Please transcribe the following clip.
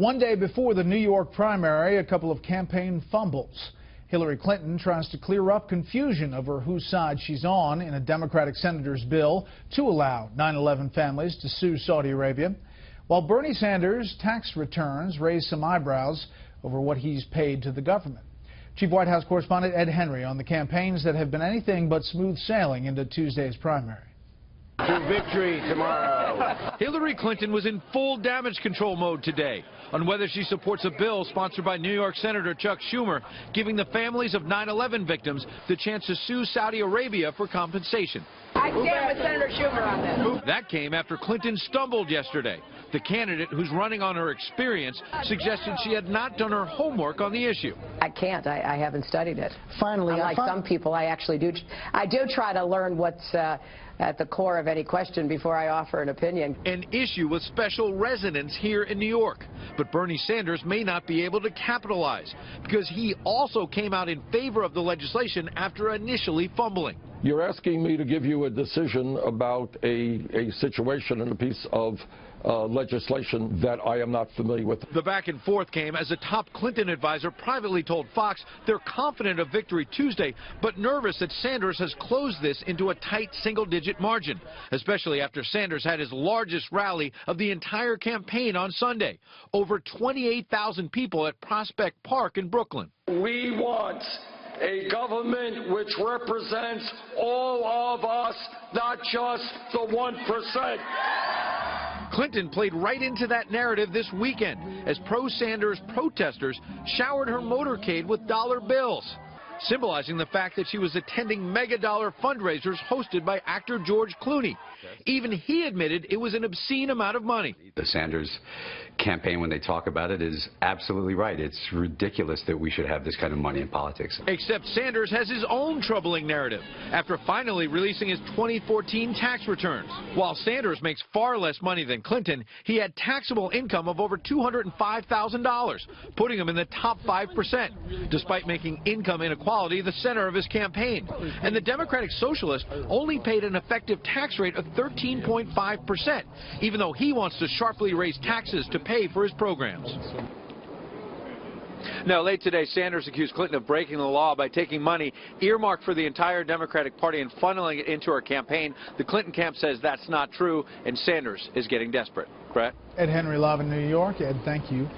One day before the New York primary, a couple of campaign fumbles. Hillary Clinton tries to clear up confusion over whose side she's on in a Democratic senator's bill to allow 9/11 families to sue Saudi Arabia, while Bernie Sanders' tax returns raise some eyebrows over what he's paid to the government. Chief White House correspondent Ed Henry on the campaigns that have been anything but smooth sailing into Tuesday's primary. To victory tomorrow. Hillary Clinton was in full damage control mode today on whether she supports a bill sponsored by New York Senator Chuck Schumer giving the families of 9/11 victims the chance to sue Saudi Arabia for compensation. I stand with Senator Schumer on this. That came after Clinton stumbled yesterday. The candidate, who's running on her experience, suggested she had not done her homework on the issue. I can't. I haven't studied it. Finally, unlike some people, I actually do. I do try to learn what's at the core of any question before I offer an opinion. An issue with special resonance here in New York. But Bernie Sanders may not be able to capitalize because he also came out in favor of the legislation after initially fumbling. You're asking me to give you a decision about a situation and a piece of legislation that I am not familiar with. The back and forth came as a top Clinton advisor privately told Fox they're confident of victory Tuesday, but nervous that Sanders has closed this into a tight single-digit margin, especially after Sanders had his largest rally of the entire campaign on Sunday. Over 28,000 people at Prospect Park in Brooklyn. We want a government which represents all of us, not just the 1%. Clinton played right into that narrative this weekend as pro-Sanders protesters showered her motorcade with dollar bills, symbolizing the fact that she was attending mega-dollar fundraisers hosted by actor George Clooney. Even he admitted it was an obscene amount of money. The Sanders campaign, when they talk about it, is absolutely right. It's ridiculous that we should have this kind of money in politics. Except Sanders has his own troubling narrative after finally releasing his 2014 tax returns. While Sanders makes far less money than Clinton, he had taxable income of over $205,000, putting him in the top 5%, despite making income inequality the center of his campaign. And the Democratic Socialist only paid an effective tax rate of 13.5%, even though he wants to sharply raise taxes to pay for his programs. Now, late today, Sanders accused Clinton of breaking the law by taking money earmarked for the entire Democratic Party and funneling it into her campaign. The Clinton camp says that's not true, and Sanders is getting desperate. Brett? Ed Henry live in New York. Ed, thank you.